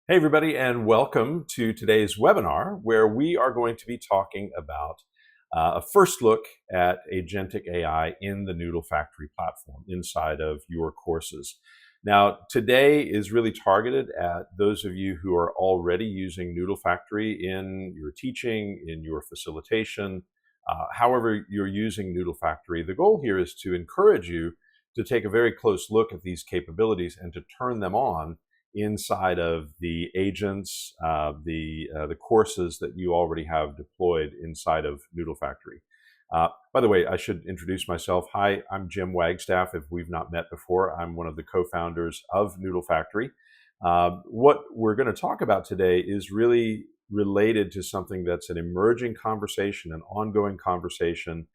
Hey, everybody, and welcome to today's webinar, where we are going to be talking about a first look at Agentic AI in the Noodle Factory platform inside of your courses. Now, today is really targeted at those of you who are already using Noodle Factory in your teaching, in your facilitation, however you're using Noodle Factory. The goal here is to encourage you to take a very close look at these capabilities and to turn them on inside of the agents, the courses that you already have deployed inside of Noodle Factory. By the way, I should introduce myself. Hi, I'm Jim Wagstaff. If we've not met before, I'm one of the co-founders of Noodle Factory. What we're going to talk about today is really related to something that's an emerging conversation, an ongoing conversation.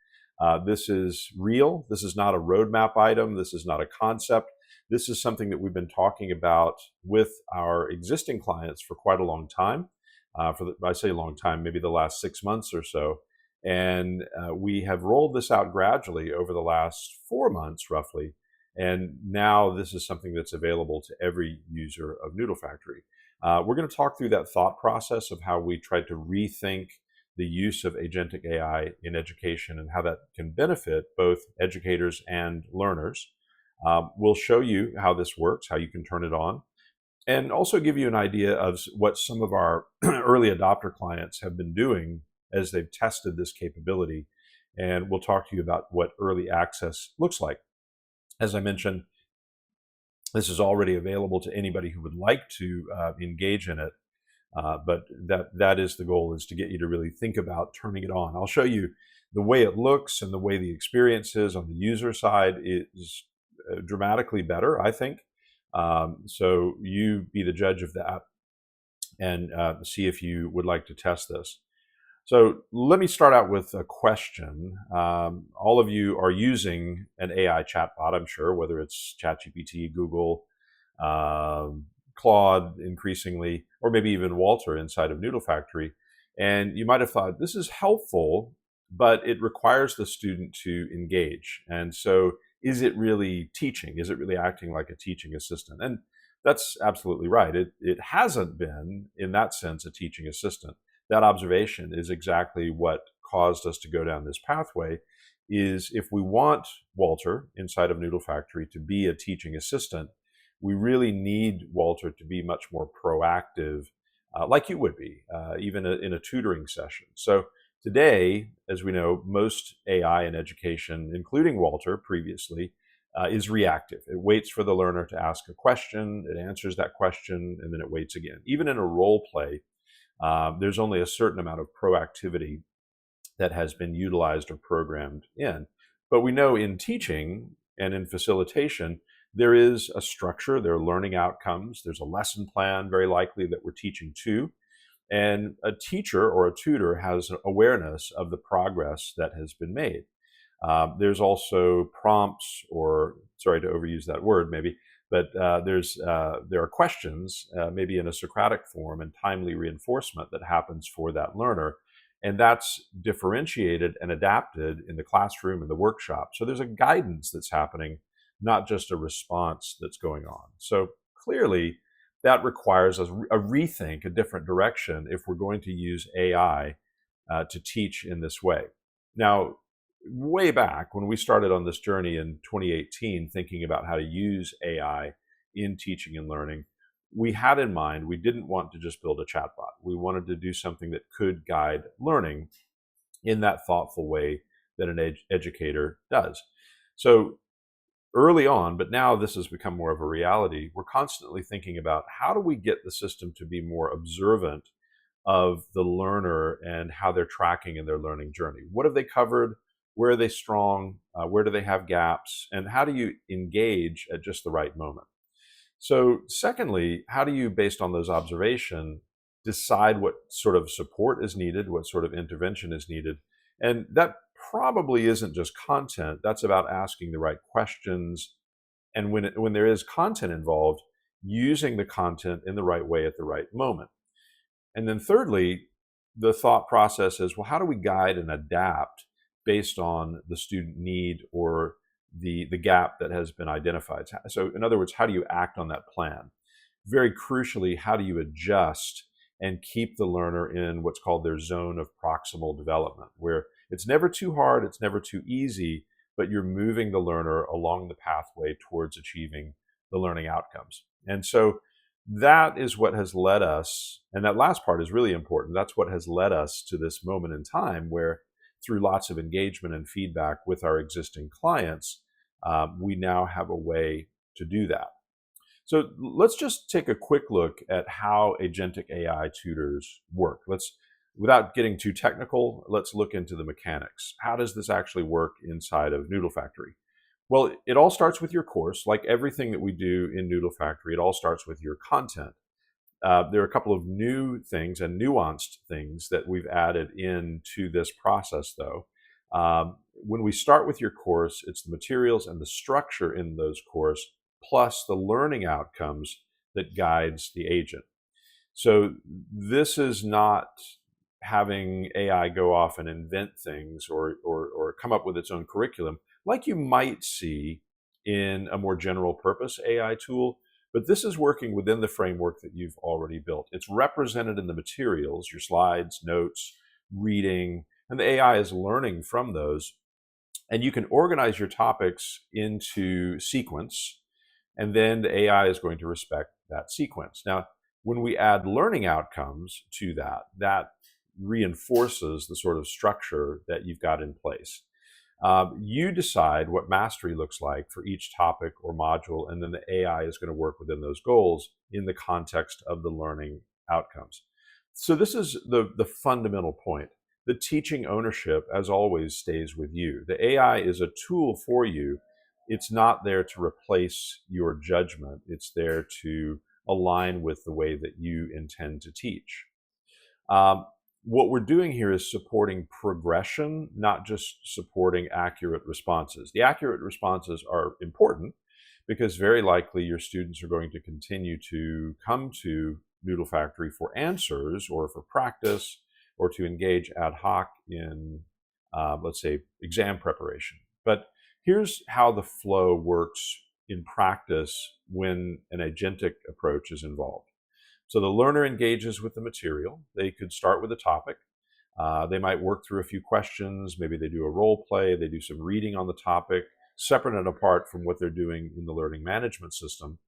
This is real. This is not a roadmap item. This is not a concept. This is something that we've been talking about with our existing clients for quite a long time. I say a long time, maybe the last 6 months or so. And we have rolled this out gradually over the last 4 months, roughly. And now this is something that's available to every user of Noodle Factory. We're going to talk through that thought process of how we tried to rethink the use of Agentic AI in education and how that can benefit both educators and learners. We'll show you how this works, how you can turn it on, and also give you an idea of what some of our early adopter clients have been doing as they've tested this capability. And we'll talk to you about what early access looks like. As I mentioned, this is already available to anybody who would like to engage in it. But that is the goal, is to get you to really think about turning it on. I'll show you the way it looks and the way the experience is on the user side is dramatically better, I think. So you be the judge of that and see if you would like to test this. So let me start out with a question. All of you are using an AI chatbot, I'm sure, whether it's ChatGPT, Google, Claude increasingly, or maybe even Walter inside of Noodle Factory. And you might have thought, this is helpful, but it requires the student to engage. And so is it really teaching? Is it really acting like a teaching assistant? And that's absolutely right. It hasn't been, in that sense, a teaching assistant. That observation is exactly what caused us to go down this pathway. Is if we want Walter inside of Noodle Factory to be a teaching assistant, we really need Walter to be much more proactive, like you would be, even in a tutoring session. So today, as we know, most AI in education, including Walter previously, is reactive. It waits for the learner to ask a question, it answers that question, and then it waits again. Even in a role play, there's only a certain amount of proactivity that has been utilized or programmed in. But we know in teaching and in facilitation, there is a structure, there are learning outcomes, there's a lesson plan, very likely, that we're teaching to. And a teacher or a tutor has awareness of the progress that has been made. There's also prompts, or sorry to overuse that word maybe, but there are questions, maybe in a Socratic form, and timely reinforcement that happens for that learner. And that's differentiated and adapted in the classroom and the workshop. So there's a guidance that's happening, not just a response that's going on. So clearly, that requires a rethink, a different direction, if we're going to use AI to teach in this way. Now, way back when we started on this journey in 2018, thinking about how to use AI in teaching and learning, we had in mind, we didn't want to just build a chatbot. We wanted to do something that could guide learning in that thoughtful way that an educator does. So early on, but now this has become more of a reality, we're constantly thinking about how do we get the system to be more observant of the learner and how they're tracking in their learning journey. What have they covered? Where are they strong? Where do they have gaps? And how do you engage at just the right moment? So secondly, how do you, based on those observations, decide what sort of support is needed, what sort of intervention is needed? And that probably isn't just content. That's about asking the right questions. And when there is content involved, using the content in the right way at the right moment. And then thirdly, the thought process is, well, how do we guide and adapt based on the student need or the gap that has been identified? So in other words, how do you act on that plan? very crucially, how do you adjust and keep the learner in what's called their zone of proximal development, where it's never too hard, it's never too easy, but you're moving the learner along the pathway towards achieving the learning outcomes. And so that is what has led us, and that last part is really important. That's what has led us to this moment in time where, through lots of engagement and feedback with our existing clients, we now have a way to do that. So let's just take a quick look at how agentic AI tutors work. Without getting too technical, let's look into the mechanics. How does this actually work inside of Noodle Factory? Well, it all starts with your course. Like everything that we do in Noodle Factory, it all starts with your content. There are a couple of new things and nuanced things that we've added into this process, though. When we start with your course, it's the materials and the structure in those course, plus the learning outcomes that guides the agent. So this is not having AI go off and invent things or come up with its own curriculum like you might see in a more general purpose AI tool. But this is working within the framework that you've already built. It's represented in the materials, your slides, notes, reading, and the AI is learning from those. And you can organize your topics into sequence, and then the AI is going to respect that sequence. Now, when we add learning outcomes to that, that reinforces the sort of structure that you've got in place. You decide what mastery looks like for each topic or module, and then the AI is going to work within those goals in the context of the learning outcomes. So this is the fundamental point. The teaching ownership, as always, stays with you. The AI is a tool for you. It's not there to replace your judgment. It's there to align with the way that you intend to teach. What we're doing here is supporting progression, not just supporting accurate responses. The accurate responses are important because very likely your students are going to continue to come to Noodle Factory for answers or for practice or to engage ad hoc in, let's say, exam preparation. But here's how the flow works in practice when an agentic approach is involved. So the learner engages with the material. They could start with a topic. They might work through a few questions. Maybe they do a role play. They do some reading on the topic, separate and apart from what they're doing in the learning management system.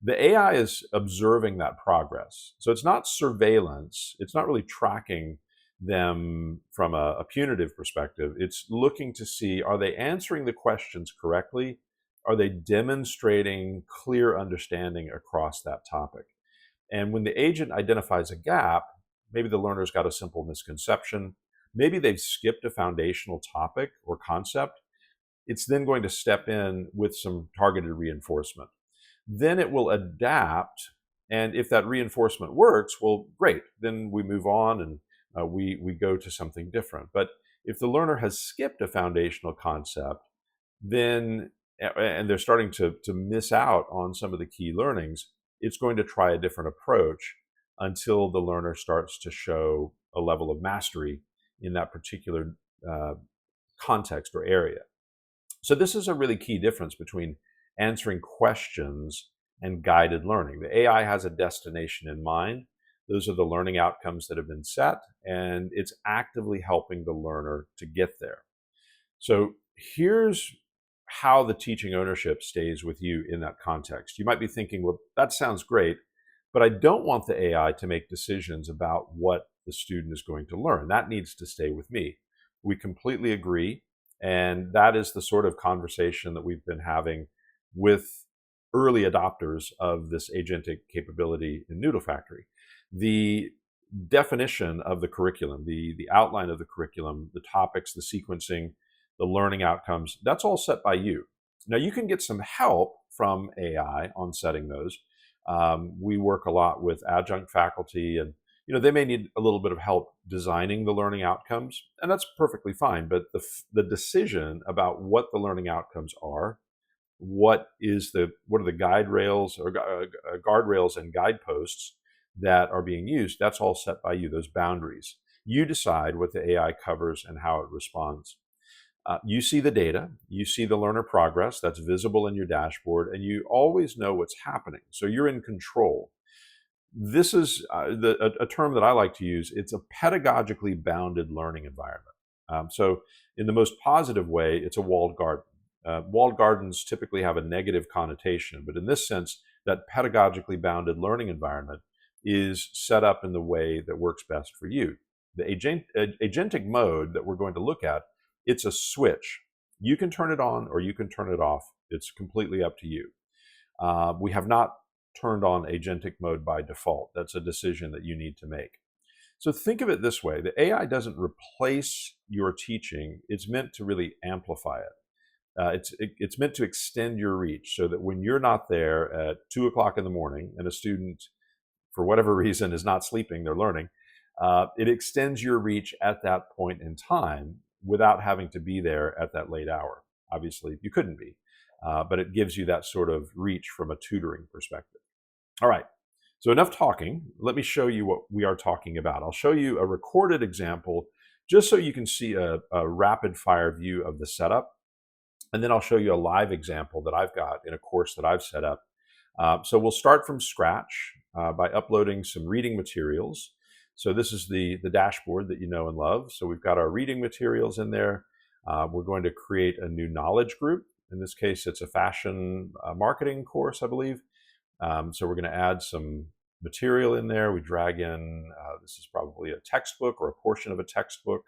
The AI is observing that progress. So it's not surveillance. It's not really tracking them from a punitive perspective. It's looking to see, are they answering the questions correctly? Are they demonstrating clear understanding across that topic? And when the agent identifies a gap, maybe the learner's got a simple misconception, maybe they've skipped a foundational topic or concept, it's then going to step in with some targeted reinforcement. Then it will adapt, and if that reinforcement works, well, great. Then we move on and we go to something different. But if the learner has skipped a foundational concept, then and they're starting to miss out on some of the key learnings, it's going to try a different approach until the learner starts to show a level of mastery in that particular context or area. So this is a really key difference between answering questions and guided learning. The AI has a destination in mind. Those are the learning outcomes that have been set, and it's actively helping the learner to get there. So here's how the teaching ownership stays with you in that context. You might be thinking, well, that sounds great, but I don't want the AI to make decisions about what the student is going to learn. That needs to stay with me. We completely agree. And that is the sort of conversation that we've been having with early adopters of this agentic capability in Noodle Factory. The definition of the curriculum, the outline of the curriculum, the topics, the sequencing, the learning outcomes, that's all set by you. Now, you can get some help from AI on setting those. We work a lot with adjunct faculty, and they may need a little bit of help designing the learning outcomes, and that's perfectly fine. But the decision about what the learning outcomes are, what are the guide rails or guardrails and guideposts that are being used, that's all set by you, those boundaries. You decide what the AI covers and how it responds. You see the data, you see the learner progress that's visible in your dashboard, and you always know what's happening. So you're in control. This is a term that I like to use. It's a pedagogically bounded learning environment. So, in the most positive way, it's a walled garden. Walled gardens typically have a negative connotation, but in this sense, that pedagogically bounded learning environment is set up in the way that works best for you. The agentic mode that we're going to look at, it's a switch. You can turn it on or you can turn it off. It's completely up to you. We have not turned on agentic mode by default. That's a decision that you need to make. So think of it this way: the AI doesn't replace your teaching, it's meant to really amplify it. It's meant to extend your reach so that when you're not there at 2 o'clock in the morning and a student, for whatever reason, is not sleeping, they're learning, it extends your reach at that point in time without having to be there at that late hour. Obviously, you couldn't be, but it gives you that sort of reach from a tutoring perspective. All right, so enough talking. Let me show you what we are talking about. I'll show you a recorded example just so you can see a rapid fire view of the setup. And then I'll show you a live example that I've got in a course that I've set up. So we'll start from scratch by uploading some reading materials. So this is the dashboard that you know and love. So we've got our reading materials in there. We're going to create a new knowledge group. In this case, it's a fashion marketing course, I believe. So we're going to add some material in there. We drag in, this is probably a textbook or a portion of a textbook,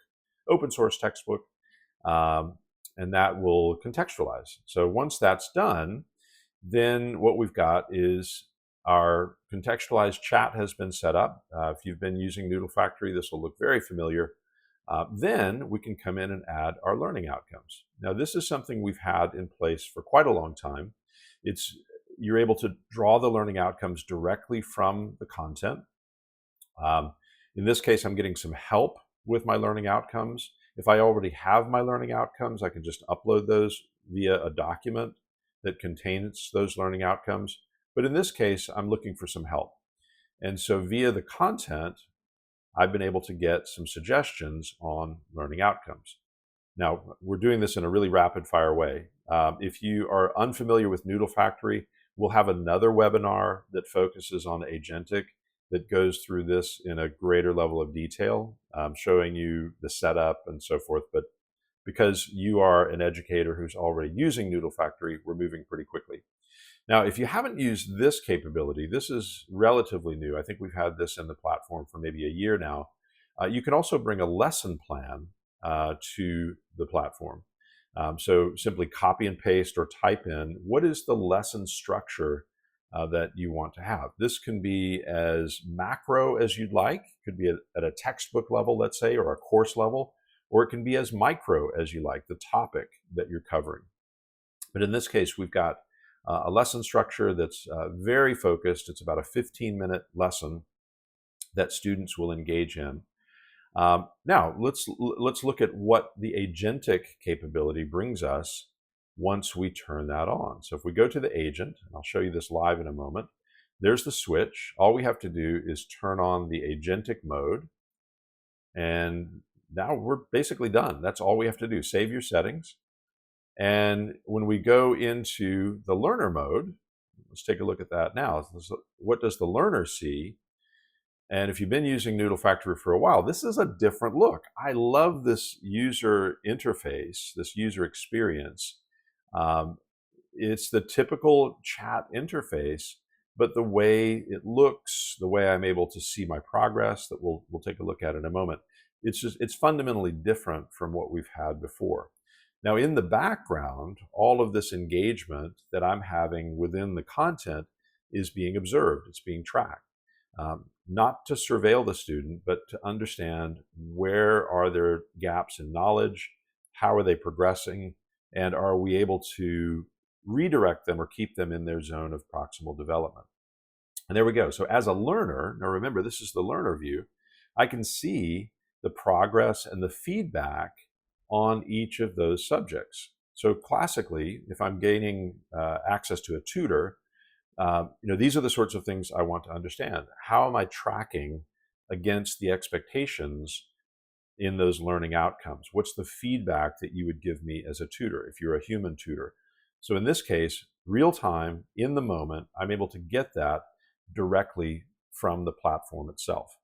open source textbook. And that will contextualize. So once that's done, then what we've got is our contextualized chat has been set up. If you've been using Noodle Factory, this will look very familiar. Then we can come in and add our learning outcomes. Now, this is something we've had in place for quite a long time. You're able to draw the learning outcomes directly from the content. In this case, I'm getting some help with my learning outcomes. If I already have my learning outcomes, I can just upload those via a document that contains those learning outcomes. But in this case, I'm looking for some help. And so via the content, I've been able to get some suggestions on learning outcomes. Now, we're doing this in a really rapid fire way. If you are unfamiliar with Noodle Factory, we'll have another webinar that focuses on agentic that goes through this in a greater level of detail, showing you the setup and so forth. But because you are an educator who's already using Noodle Factory, we're moving pretty quickly. Now, if you haven't used this capability, this is relatively new. I think we've had this in the platform for maybe a year now. You can also bring a lesson plan to the platform. So simply copy and paste or type in what is the lesson structure that you want to have. This can be as macro as you'd like. It could be at a textbook level, let's say, or a course level, or it can be as micro as you like, the topic that you're covering. But in this case, we've got a lesson structure that's very focused. It's about a 15-minute lesson that students will engage in. Now, let's look at what the agentic capability brings us once we turn that on. So if we go to the agent, and I'll show you this live in a moment, there's the switch. All we have to do is turn on the agentic mode, and now we're basically done. That's all we have to do. Save your settings. And when we go into the learner mode, let's take a look at that now. What does the learner see? And if you've been using Noodle Factory for a while, this is a different look. I love this user interface, this user experience. It's the typical chat interface, but the way it looks, the way I'm able to see my progress, that we'll take a look at in a moment, it's fundamentally different from what we've had before. Now, in the background, all of this engagement that I'm having within the content is being observed. It's being tracked. Not to surveil the student, but to understand where are their gaps in knowledge, how are they progressing, and are we able to redirect them or keep them in their zone of proximal development. And there we go. So as a learner, now remember, this is the learner view, I can see the progress and the feedback on each of those subjects. So classically, if I'm gaining access to a tutor, these are the sorts of things I want to understand. How am I tracking against the expectations in those learning outcomes? What's the feedback that you would give me as a tutor if you're a human tutor? So in this case, real time, in the moment, I'm able to get that directly from the platform itself.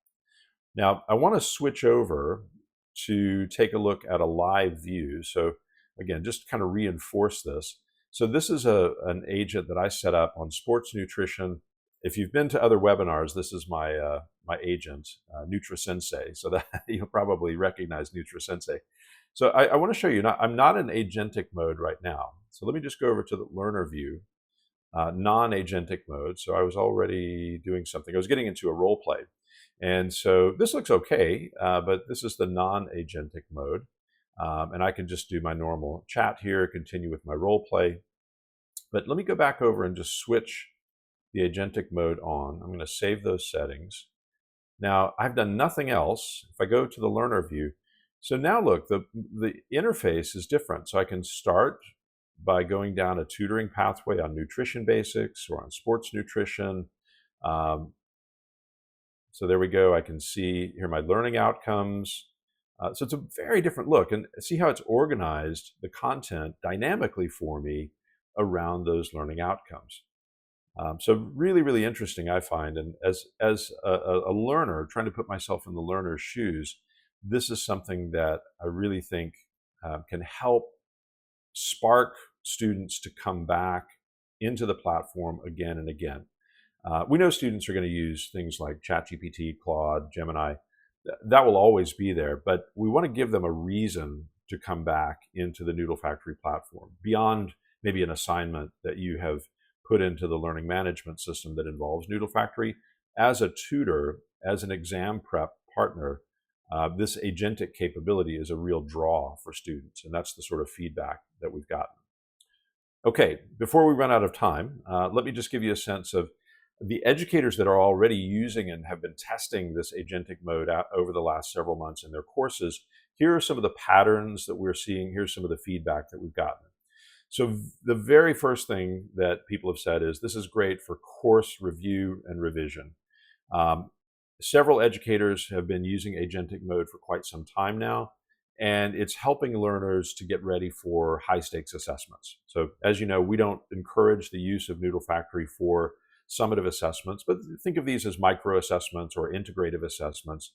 Now, I want to switch over to take a look at a live view. So again, just kind of reinforce this. So this is an agent that I set up on sports nutrition. If you've been to other webinars, this is my agent, NutriSensei. So that you'll probably recognize NutriSensei. So I want to show you. I'm not in agentic mode right now. So let me just go over to the learner view, non-agentic mode. So I was already doing something. I was getting into a role play. And so this looks okay, but this is the non-agentic mode. And I can just do my normal chat here, continue with my role play. But let me go back over and just switch the agentic mode on. I'm going to save those settings. Now, I've done nothing else. If I go to the learner view, so now look, the interface is different. So I can start by going down a tutoring pathway on nutrition basics or on sports nutrition. So there we go. I can see here my learning outcomes. So it's a very different look, and see how it's organized the content dynamically for me around those learning outcomes. So really, really interesting, I find. And as a learner, trying to put myself in the learner's shoes, this is something that I really think can help spark students to come back into the platform again and again. We know students are going to use things like ChatGPT, Claude, Gemini. That will always be there, but we want to give them a reason to come back into the Noodle Factory platform beyond maybe an assignment that you have put into the learning management system that involves Noodle Factory. As a tutor, as an exam prep partner, this agentic capability is a real draw for students, and that's the sort of feedback that we've gotten. Okay, before we run out of time, let me just give you a sense of the educators that are already using and have been testing this agentic mode out over the last several months in their courses. Here are some of the patterns that we're seeing. Here's some of the feedback that we've gotten. So the very first thing that people have said is, this is great for course review and revision. Several educators have been using agentic mode for quite some time now, and it's helping learners to get ready for high stakes assessments. So as you know, we don't encourage the use of Noodle Factory for summative assessments, but think of these as micro assessments or integrative assessments.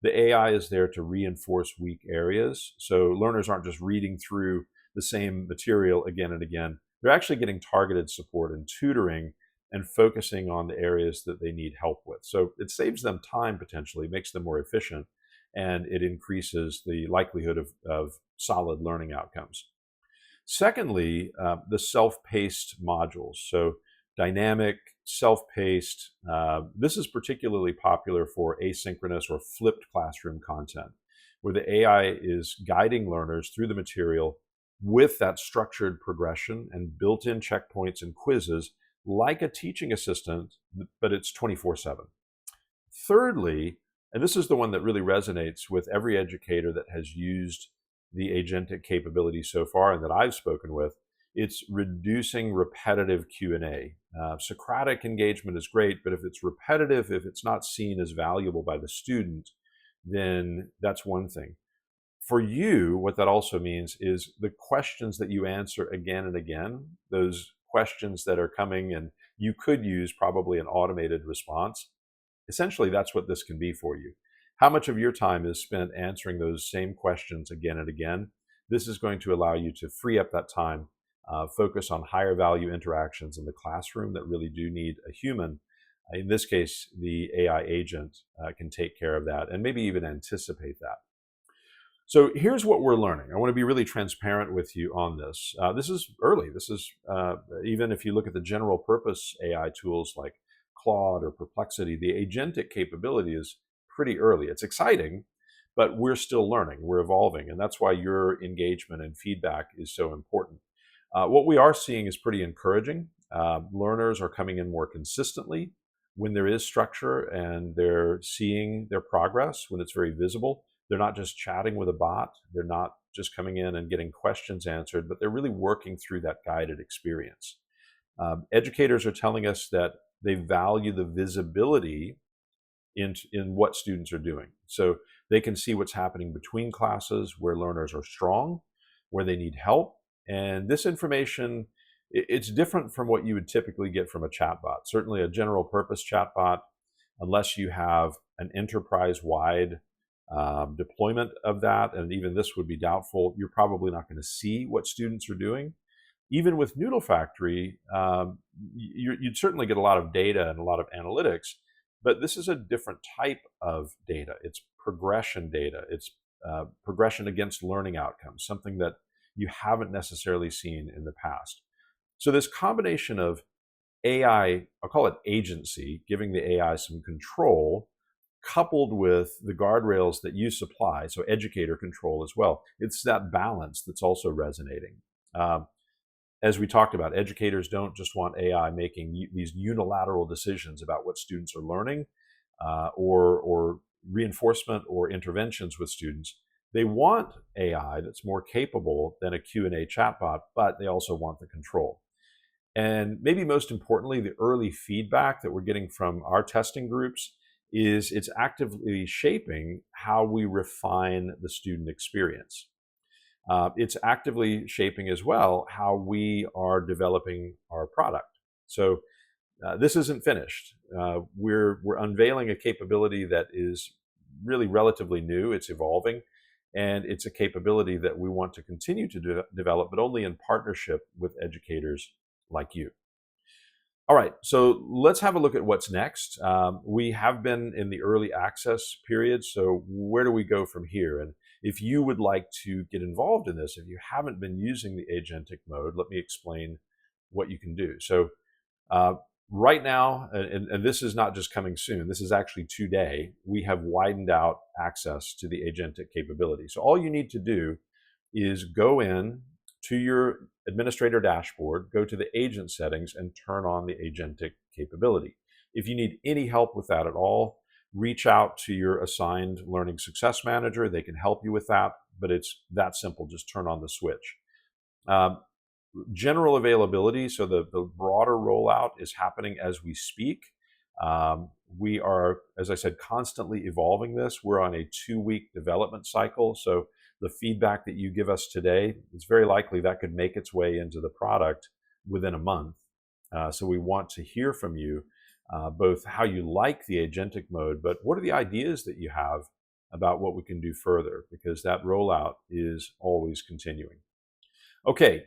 The AI is there to reinforce weak areas, so learners aren't just reading through the same material again and again. They're actually getting targeted support and tutoring and focusing on the areas that they need help with. So it saves them time potentially, makes them more efficient, and it increases the likelihood of solid learning outcomes. Secondly, the self-paced modules. So dynamic, self-paced. This is particularly popular for asynchronous or flipped classroom content, where the AI is guiding learners through the material with that structured progression and built-in checkpoints and quizzes like a teaching assistant, but it's 24/7. Thirdly, and this is the one that really resonates with every educator that has used the agentic capability so far and that I've spoken with, it's reducing repetitive Q&A. Socratic engagement is great, but if it's repetitive, if it's not seen as valuable by the student, then that's one thing. For you, what that also means is the questions that you answer again and again, those questions that are coming and you could use probably an automated response. Essentially, that's what this can be for you. How much of your time is spent answering those same questions again and again? This is going to allow you to free up that time, focus on higher value interactions in the classroom that really do need a human. In this case, the AI agent can take care of that and maybe even anticipate that. So here's what we're learning. I want to be really transparent with you on this. This is early. This is, even if you look at the general purpose AI tools like Claude or Perplexity, the agentic capability is pretty early. It's exciting, but we're still learning. We're evolving. And that's why your engagement and feedback is so important. What we are seeing is pretty encouraging. Learners are coming in more consistently when there is structure and they're seeing their progress, when it's very visible. They're not just chatting with a bot. They're not just coming in and getting questions answered, but they're really working through that guided experience. Educators are telling us that they value the visibility in what students are doing. So they can see what's happening between classes, where learners are strong, where they need help. And this information, it's different from what you would typically get from a chatbot. Certainly a general purpose chatbot, unless you have an enterprise-wide deployment of that, and even this would be doubtful, you're probably not going to see what students are doing. Even with Noodle Factory, you'd certainly get a lot of data and a lot of analytics, but this is a different type of data. It's progression data. It's progression against learning outcomes, something that you haven't necessarily seen in the past. So this combination of AI, I'll call it agency, giving the AI some control, coupled with the guardrails that you supply, so educator control as well. It's that balance that's also resonating. As we talked about, educators don't just want AI making these unilateral decisions about what students are learning, or reinforcement or interventions with students. They want AI that's more capable than a Q&A chatbot, but they also want the control. And maybe most importantly, the early feedback that we're getting from our testing groups is it's actively shaping how we refine the student experience. It's actively shaping as well how we are developing our product. So this isn't finished. We're unveiling a capability that is really relatively new. It's evolving, and it's a capability that we want to continue to develop, but only in partnership with educators like you. All right, so let's have a look at what's next. We have been in the early access period, so where do we go from here? And if you would like to get involved in this, if you haven't been using the agentic mode, let me explain what you can do. So right now, and this is not just coming soon, this is actually today, we have widened out access to the agentic capability. So all you need to do is go in to your administrator dashboard, go to the agent settings, and turn on the agentic capability. If you need any help with that at all, reach out to your assigned learning success manager. They can help you with that, but it's that simple. Just turn on the switch. General availability, so the broader rollout is happening as we speak. We are, as I said, constantly evolving this. We're on a 2-week development cycle, so the feedback that you give us today, it's very likely that could make its way into the product within a month. So we want to hear from you, both how you like the agentic mode, but what are the ideas that you have about what we can do further, because that rollout is always continuing. Okay,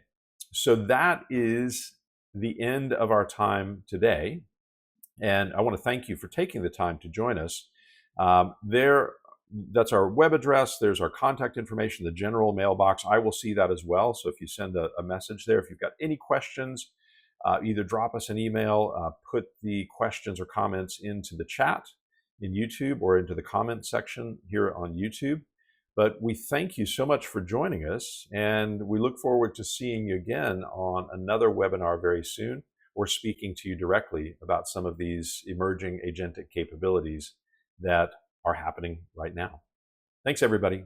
so that is the end of our time today. And I want to thank you for taking the time to join us. That's our web address. There's our contact information, the general mailbox. I will see that as well. So if you send a message there, if you've got any questions, either drop us an email, put the questions or comments into the chat in YouTube or into the comment section here on YouTube. But we thank you so much for joining us, and we look forward to seeing you again on another webinar very soon, or speaking to you directly about some of these emerging agentic capabilities that are happening right now. Thanks, everybody.